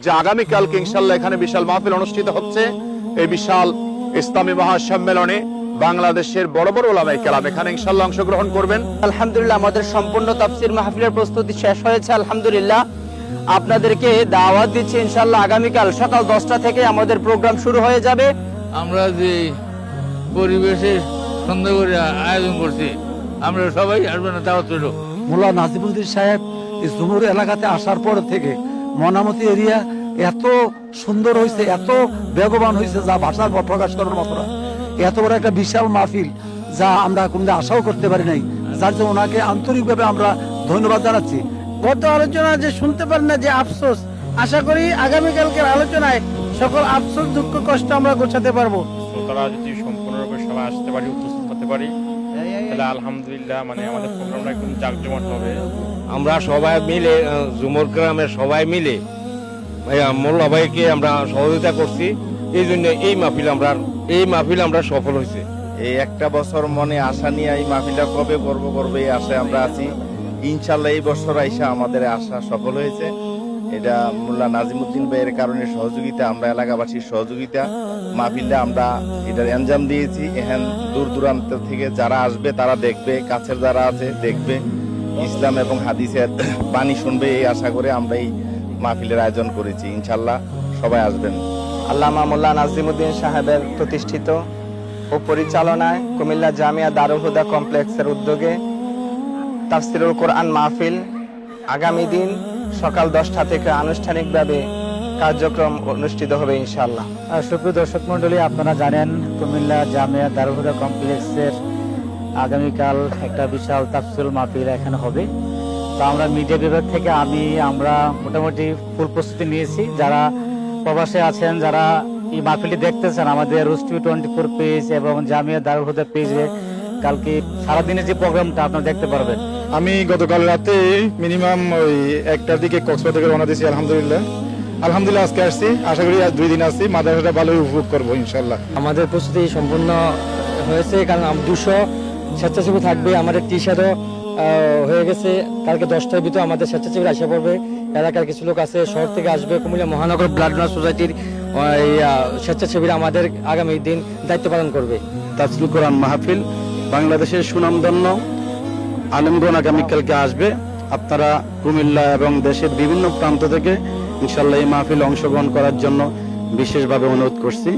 যে আগামীকালকে ইনশাল্লাহ এখানে বিশাল মাহফিল অনুষ্ঠিত হচ্ছে। এই বিশাল ইসলামী মহাসম্মেলনে বাংলাদেশের বড় বড় ওলামায়ে কেরাম এখানে ইনশাল্লাহ অংশগ্রহণ করবেন। আলহামদুলিল্লাহ আমাদের সম্পূর্ণ তাফসীর মাহফিলের প্রস্তুতি শেষ হয়েছে আলহামদুলিল্লাহ। আপনাদেরকে দাওয়াত দিচ্ছি ইনশাআল্লাহ আগামীকাল সকাল 10টা থেকে আমাদের প্রোগ্রাম শুরু হয়ে যাবে। আমরা যে পরিবেশে সুন্দর করে আয়োজন করছি, আমরা সবাই আসবেন, দাওয়াত রইল। মোল্লা নাজিমুদ্দিন সাহেব এই জুমুর এলাকাতে আসার পর থেকে মনামতি এরিয়া এত সুন্দর হয়েছে, এত বেগবান হয়েছে যা ভাষার প্রকাশ করার মতো না। এত বড় একটা বিশাল মাহফিল যা আমরা কোনদিন আশাও করতে পারি নাই, যার জন্য ওনাকে আন্তরিকভাবে আমরা ধন্যবাদ জানাচ্ছি। গত আলোচনা যে শুনতে পারি না যে আফসোস, আশা করি আগামীকালকের আলোচনায় সকল আফসোস দুঃখ কষ্ট আমরা গোছাতে পারবো। শ্রোতারা যদি সম্পূর্ণরূপে সবাই আসতে পারি, উপস্থিত হতে পারি, তাহলে আলহামদুলিল্লাহ একদম প্রোগ্রামটা একদম জাঁকজমক হবে। আমরা সবাই মিলে জুমুর গ্রামের সবাই মিলে মোল্লা ভাইকে আমরা সহযোগিতা করছি, এই জন্য এই মাহফিল আমরা সফল হয়েছে। এই একটা বছর মনে আশা নিয়ে এই মাহফিলটা কবে করবো এই আশায় আমরা আছি। ইনশাল্লাহ এই বছর আইসা আমাদের আশা সফল হয়েছে। এটা মোল্লা নাজিমুদ্দিন ভাইয়ের কারণে সহযোগিতা, আমরা এলাকাবাসীর সহযোগিতা, মাহফিলটা আমরা এটার এনজাম দিয়েছি। এখান দূর দূরান্ত থেকে যারা আসবে তারা দেখবে, কাছের যারা আছে দেখবে, ইসলাম এবং হাদিসের বাণী শুনবে, এই আশা করে আমরা এই মাহফিলের আয়োজন করেছি। ইনশাল্লাহ সবাই আসবেন। আল্লামা মোল্লা নাজিমুদ্দিন সাহেবের প্রতিষ্ঠিত ও পরিচালনায় কুমিল্লা জামিয়া দারুল হুদা কমপ্লেক্সের উদ্যোগে তাফসিরুল কোরআন মাহফিল আগামী দিন সকাল 10টা থেকে আনুষ্ঠানিকভাবে কার্যক্রম অনুষ্ঠিত হবে ইনশাআল্লাহ। সুপ্রিয় দর্শক মন্ডলী, আপনারা জানেন কুমিল্লা জামিয়া দারুল হুদা কমপ্লেক্সের আগামীকাল একটা বিশাল তাফসিরুল মাহফিল এখানে হবে। তো আমরা মিডিয়া বিভাগ থেকে আমরা মোটামুটি ফুল প্রস্তুতি নিয়েছি। যারা প্রবাসে আছেন, যারা এই মাহফিলটি দেখতেছেন, আমাদের রুস্টি 24 পেজ এবং জামিয়া দারুল হুদা পেজে কালকে সারাদিনের যে প্রোগ্রামটা আপনারা দেখতে পারবেন। আমি গতকাল রাতে মিনিমাম ওই 1টার দিকে কক্সবাজার থেকে রওনা দিয়েছি। আলহামদুলিল্লাহ আজকে আসছি, আশা করি 2 দিন আসছি, মাদ্রাসাটা ভালোই উপভোগ করবো ইনশাল্লাহ। আমাদের প্রস্তুতি সম্পূর্ণ হয়েছে, কারণ 200 স্বেচ্ছাসেবী থাকবে। আমাদের টি-শার্টও হয়ে গেছে। কালকে 10টার ভিতরে আমাদের স্বেচ্ছাসেবী আসা পড়বে। এলাকার কিছু লোক আছে, শহর থেকে আসবে। কুমিল্লা মহানগর ব্লাড ডোনার সোসাইটির স্বেচ্ছাসেবীরা আমাদের আগামী দিন দায়িত্ব পালন করবে। তাফসিরুল কোরআন মাহফিল বাংলাদেশের সুনামধন্য আলেমগণ আগামীকালকে আসবে। আপনারা কুমিল্লা এবং দেশের বিভিন্ন প্রান্ত থেকে ইনশাল্লাহ এই মাহফিলে অংশগ্রহণ করার জন্য বিশেষভাবে অনুরোধ করছি।